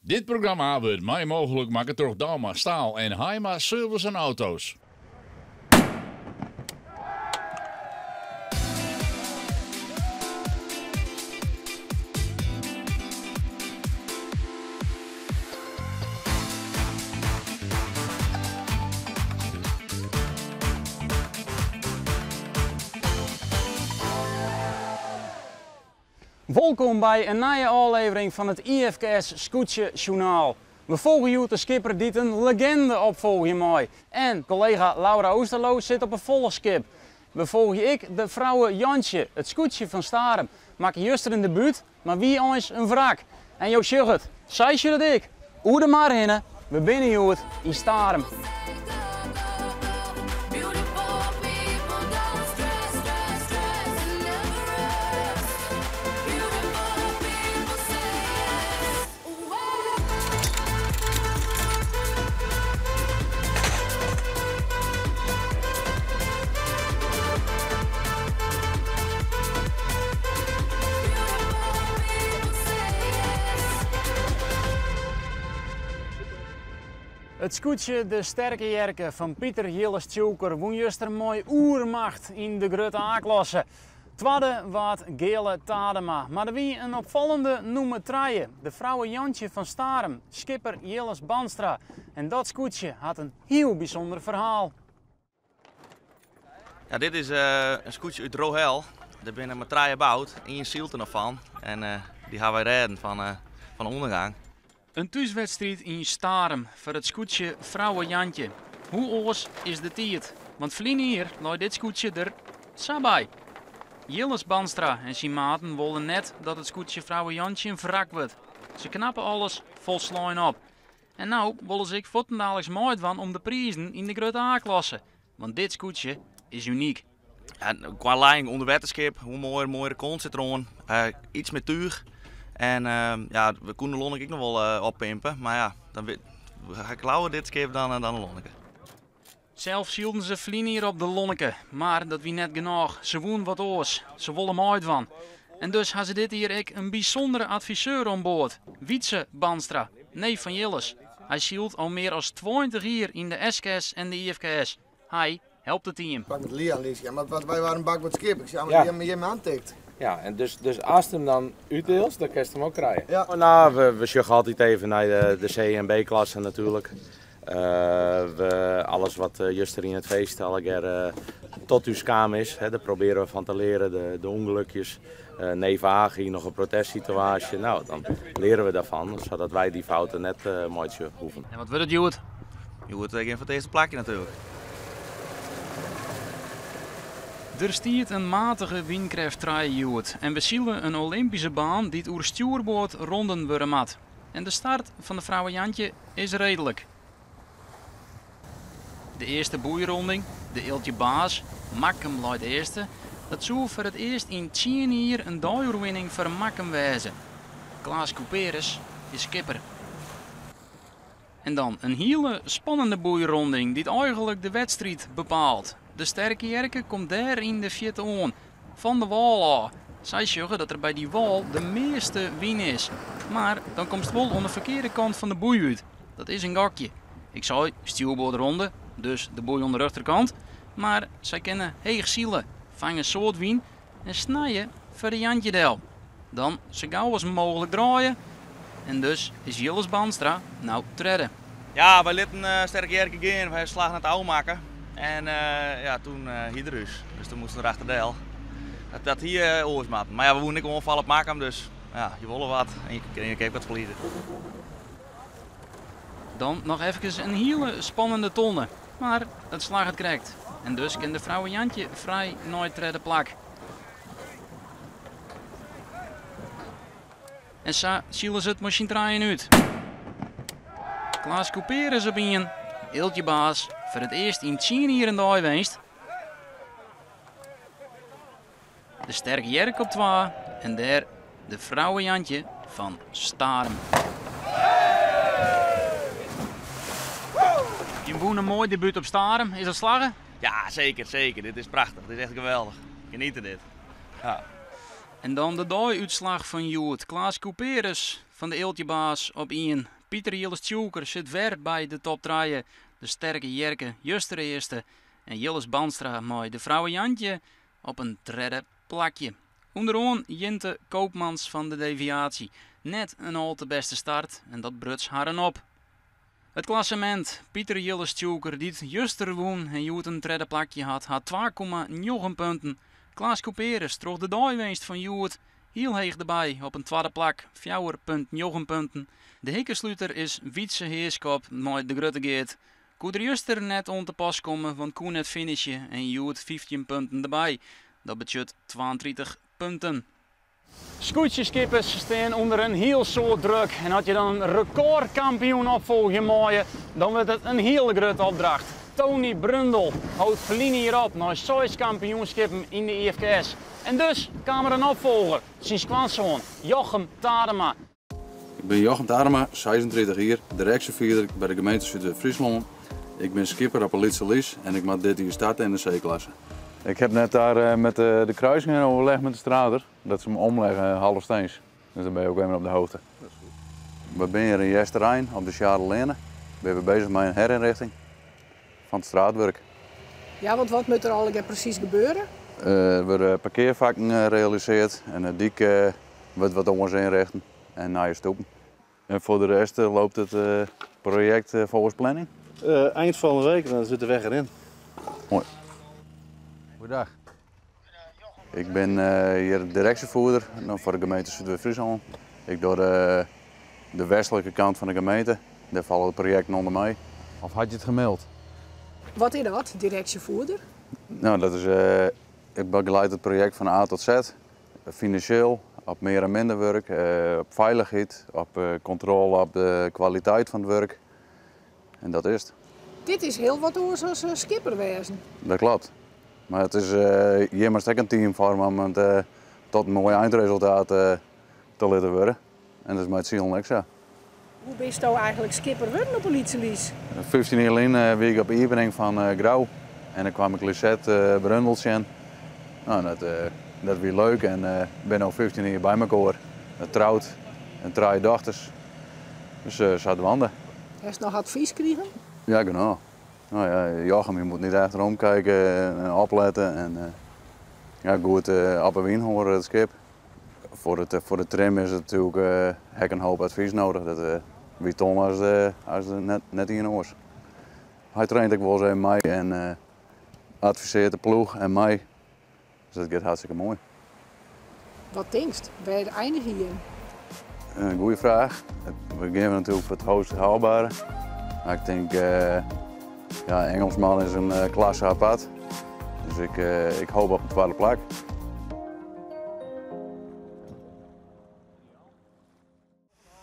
Dit programma wordt mij mogelijk maken door Dalma Staal en Haima Service en Auto's. Welkom bij een nieuwe aflevering van het IFKS Scootje Journaal. We volgen jou de skipper die een legende opvolgt mij. En collega Laura Oosterloos zit op een volle skip. We volgen ik de vrouwen Jantje, het scootje van Starem. Maak juster in de buurt, maar wie ons een wrak. En Jo Sjugget, zij je dat ik. Oede maar hinnen, we binnen jou in Starem. Het scootje De Sterke Jerke van Pieter Jilles Tjoeker woon juster mooi oermacht in de grote A-klasse. Tweede waard Gele Tadema, maar er wie een opvallende nummer 3. De vrouwen Jantje van Starem, skipper Jilles Banstra. En dat scootje had een heel bijzonder verhaal. Ja, dit is een scootje uit Rohel. Daar binnen maar 3 gebouwd, 1 zielt er nog van. En die gaan wij redden van ondergang. Een thuiswedstrijd in Starem voor het scootje Vrouwen Jantje. Hoe oors is de tiert? Want vlien hier looit dit scootje er sabai. Jilles Banstra en zijn maten willen net dat het scootje Vrouwen Jantje een wrak wordt. Ze knappen alles vol slijn op. En nou willen ze ik voetendaliks mooi van om de prijzen in de grote A-klasse. Want dit scootje is uniek. Ja, qua lijn onder waterschip, hoe mooie kont zit erom. Iets met tuig. En ja, we konden de Lonneke ook nog wel oppimpen, maar ja, dan ga ik lauwer dit schip dan de Lonneke. Zelf zielden ze vlien hier op de Lonneke, maar dat wie net genoeg. Ze woen wat oors, ze willen mooi van. En dus hadden ze dit hier ook een bijzondere adviseur aan boord. Wietse Banstra, neef van Jilles. Hij zielt al meer dan 20 jaar in de SKS en de IFKS. Hij helpt het team. Bak met Lian, ja, maar wij waren bak met skip. Ik zei, maar je me aantikt. Ja, en dus als hem dan uitdeelt, dan kun je hem ook krijgen. Ja. Nou, we sjuggen altijd even naar de C- en B-klasse natuurlijk. Alles wat juster in het feest tot uw skaam is, daar proberen we van te leren, de ongelukjes. Neef Agi, nog een protestsituatie, nou dan leren we daarvan, zodat wij die fouten net mooi hoeven. En wat wordt het, Joet? Je wordt tegen van het eerste plakje natuurlijk. Er stiert een matige windkracht Joet en we zielen een Olympische baan die het oer stuurboord ronden worden mat. En de start van de vrouwen Jantje is redelijk. De eerste boeironding, de Eeltje Baas, Makkem luidt eerste. Dat zou voor het eerst in 10 jaar een doorwinning voor Makkem wezen. Klaas Couperus is skipper. En dan een hele spannende boeironding die eigenlijk de wedstrijd bepaalt. De Sterke Jerke komt daar in de vierde aan. Van de wal af. Zij zeggen dat er bij die wal de meeste win is. Maar dan komt het wel aan de verkeerde kant van de boei uit. Dat is een gakje. Ik zei stuurboord ronde, dus de boei aan de rechterkant. Maar zij kennen heeg zielen, vangen soort wien en snijden voor de Jantje del. Dan zo gauw als mogelijk draaien. En dus is Jilles Banstra nou te redden. Ja, wij lieten Sterke Jerke gaan, wij slagen het oude maken. En ja, toen Hydrus, dus toen moesten we erachter deel. Dat hier oorsmaat. Maar ja, we woenen niet gewoon vallen op maken, dus ja, je wil wat en je kijkt wat verliezen. Dan nog even een hele spannende tonne, maar het slag het correct. En dus kan de vrouwen Jantje vrij nooit redden plak. En zo zielen ze het machine draaien uit. Klaas Couperus op in, Eeltje Baas, voor het eerst in 10 hier in de geweest. De Sterke Jerke op 2 en daar de vrouwen Jantje van Starem. Je woont een mooi debuut op Starem, is dat slagen? Ja, zeker, zeker. Dit is prachtig. Dit is echt geweldig. Genieten dit. Ja. En dan de dooiuitslag van Joet. Klaas Couperus van de Eeltjebaas op 1. Pieter Jilles-Tjoeker zit weer bij de top 3. De sterke Jerke Juster eerste. En Jilles Banstra mooi de vrouwen Jantje op een derde plakje. Onderaan Jinte Koopmans van de deviatie. Net een al te beste start en dat bruts haren op. Het klassement. Pieter Jilles-Tjoeker die het Juster won en Joet een derde plakje had 2,9 punten. Klaas Couperus troch de dooiwinst van Joet heel heeg erbij op een tweede plak, 4,9 punten. De hikkensluiter is Wietse Heerskop met de Gruttegeert. Koe er Juster net on te pas komen, want Koe net finishen en Joet 15 punten erbij. Dat betekent 32 punten. Scootjeskippers staan onder een heel soort druk en had je dan een recordkampioen opvolgen mooie, dan wordt het een hele grote opdracht. Tony Brundel houdt Verlien hierop naar 6 kampioenschappen in de IFKS. En dus kwam er een opvolger, zijn kwanzoon, Jochem Tadema. Ik ben Jochem Tadema, 36 jaar, directievierder bij de gemeente Zuid-Friesland. Ik ben skipper op Litse Lies en ik mag dit hier starten in de C-klasse. Ik heb net daar met de kruisingen overlegd met de strader, dat ze hem omleggen halfsteens. Dus dan ben je ook even op de hoogte. We zijn hier in Jesterijn op de Sjaardelene. We zijn bezig met een herinrichting van het straatwerk. Ja, want wat moet er al precies gebeuren? Er worden parkeervakken gerealiseerd en het dik wordt wat anders inrichten en naar je stoepen. En voor de rest loopt het project volgens planning. Eind van de week, dan zit de weg erin. Mooi. Goedendag. Ik ben hier directievoerder voor de gemeente Zuid-Friesland. Ik doe de westelijke kant van de gemeente. Daar vallen de projecten onder mij. Of had je het gemeld? Wat is dat, directievoerder? Nou, dat is, ik begeleid het project van A tot Z. Financieel, op meer en minder werk, op veiligheid, op controle op de kwaliteit van het werk. En dat is het. Dit is heel wat oors als skipper wezen. Dat klopt. Maar het is hier maar een team vormen om het tot een mooi eindresultaat te laten worden. En dat is mijn ziel niks. Ja. Hoe ben je nou eigenlijk skipper worden op een Lietselies? 15 jaar geleden wie ik op evening van Grauw. En dan kwam ik Lisette Brundeltje in. Nou, dat was leuk en ik ben al 15 jaar bij elkaar. Getrouwd en 3 dochters. Dus zaten we aan. Heb je nog advies gekregen? Ja, genau. Nou ja, Jochem, je moet niet achterom kijken en opletten. En ja, goed op en wien horen het schip. Voor de trim is het natuurlijk een hoop advies nodig. Dat wie Ton als net in oors. Hij traint ook wel eens in mij en adviseert de ploeg en mij. Dus dat gaat hartstikke mooi. Wat denkst je? Waar je eindig hier? Een goede vraag. We geven natuurlijk voor het hoogst haalbare. Maar ik denk, ja, Engelsman is een klasse apart. Dus ik hoop op een 12e plek.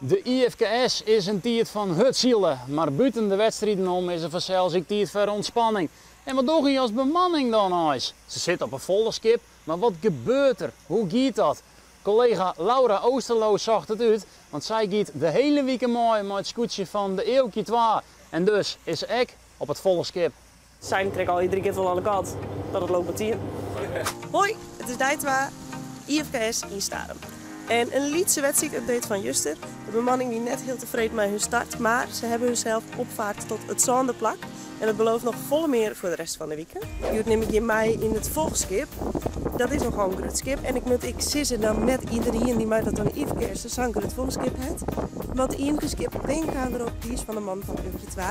De IFKS is een tijd van hutzielen, maar buiten de wedstrijden om is er vanzelfs een tijd voor ontspanning. En wat doe je als bemanning dan eens? Ze zit op een volle skip, maar wat gebeurt er? Hoe gaat dat? Collega Laura Oosterloos zag het uit, want zij gaat de hele week mooi met het scootje van de Eeltje 2. En dus is ik op het volle skip. Zijn trek al iedere keer van alle kant, dat het loopt met 10. Hoi, het is Dijtwa, IFKS in Starum. En een Lietse wedstrijdupdate van Juster. De bemanning die net heel tevreden met hun start, maar ze hebben hunzelf opvaart tot het zonde plak. En het belooft nog volle meer voor de rest van de week. Nu neem ik je mij in het volgskip. Dat is nogal een groot skip. En ik sissen dan met iedereen die mij dat aan de IFKS zo'n groot volgskip heeft. Want de enige skip denk aan erop, die is van de man van Brugge 2.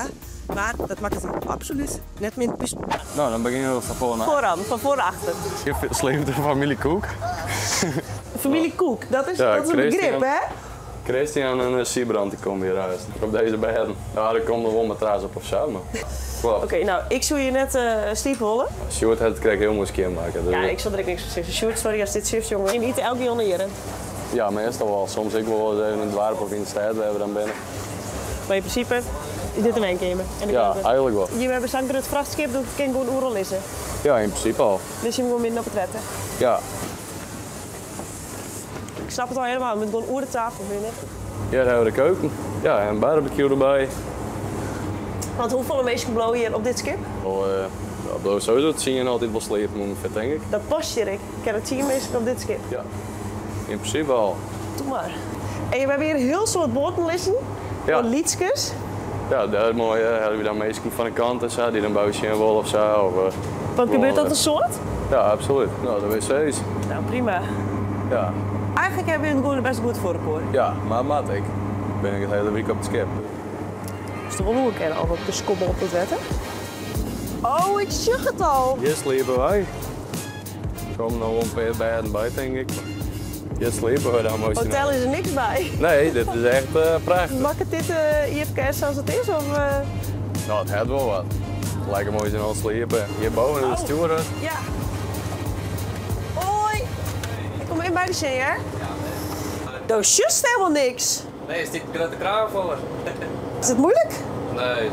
Maar dat maakt het dan absoluut net minder. Nou, dan beginnen we van voren. Van voor naar achter. Je sleept de familie Koek. Familie Koek, dat is een begrip, hè? Christian en Siebrand die komen hier uit. Op deze bedden. Nou, er komt nog wel matras op of zo, maar... Oké, nou, ik zou je net stiep hollen. Sjoerd had het krijg heel moeilijk keer maken. Dus ja, ik zal direct niks van zeggen. Sjoerd, sorry als dit shift, jongen. Je niet elke jongen hier. Ja, meestal wel. Soms ik wel eens even in het dorp of in de stad hebben dan binnen. Maar in principe is dit een wijnkamer. Ja, eigenlijk wel. Je hebben zo'n groot vrachtschip, dat kan gewoon overal liggen. Ja, in principe al. Dus je moet gewoon midden op het wetten. Ja. Ik snap het al helemaal, je moet gewoon over de tafel binnen. Ja, daar hebben we de keuken. Ja, en een barbecue erbij. Want hoeveel mensen blowen hier op dit schip? Sowieso het zien je altijd wel slepen ongeveer, denk ik. Dat past je, Rick. Ik heb het 10 mensen op dit schip. Ja. In principe al. Doe maar. En je hebt weer een heel soort boordenlissen. Ja. Liedjes. Ja, dat is mooi. Hebben we dan meestal van de kant en zo, die dan boven zien wel of zo. Of, Wat gebeurt dat een soort? Ja, absoluut. Nou, de wc's. Nou, prima. Ja. Eigenlijk hebben we het best goed voor elkaar. Ja, maar maat, ik ben het hele week op het skip. Is toch wel hoe ik al op de skobbel op het wetten? Oh, ik zeg het al. Hier sliepen wij. Er komen nog wel een paar bedden bij, denk ik. Hier sliepen we dan moest je Hotel nog. is er niks bij. Nee, dit is echt prachtig. Mag het dit IFKS zoals het is? Of, Nou, het heeft wel wat. Lekker mooi zijn al sliepen. Hierboven in de stoeren. Ja. Hoi. Ik kom in bij de zee, hè? Dat is juist helemaal niks. Nee, is dit grote kraanvaller? Is het moeilijk? Nee.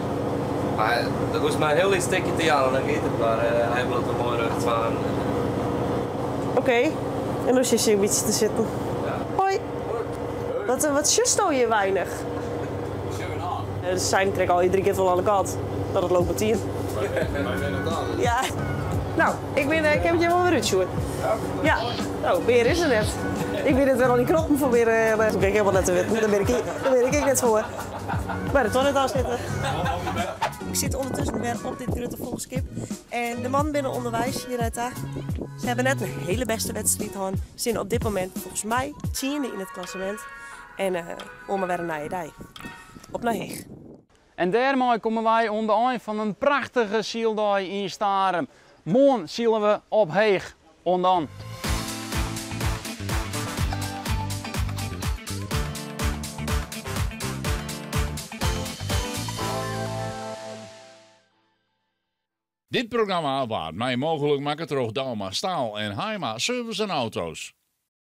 Maar dat was maar heel iets stukje te jaren, dan gaat het. Maar hij wil het een mooi rug van. Oké. En dan zit je een beetje te zitten. Ja. Hoi. Wat just nou hier weinig? De zijn trek al iedere keer van alle kant. Dat het loopt met 10. Ja. Nou, ik heb het je wel weer uitsjoerd. Ja. Nou, meer is er net. Ik weet het wel al die knoppen voor weer. Dat ben ik helemaal net te weten. Daar ben ik net voor. Bij de toilet aan zitten. Ik zit ondertussen weer op dit grote volkskip. En de man binnen onderwijs hier uit daar. Ze hebben net een hele beste wedstrijd gehad. Ze zijn op dit moment volgens mij 10e in het klassement. En om maar weer een nieuwe dag. Op naar Heeg. En daarmee komen wij aan de eind van een prachtige zieldag in Starem. Morgen zielen we op Heeg. Ondan. Dit programma waard mij mogelijk maken door Dalma Staal en Heima Service en Auto's.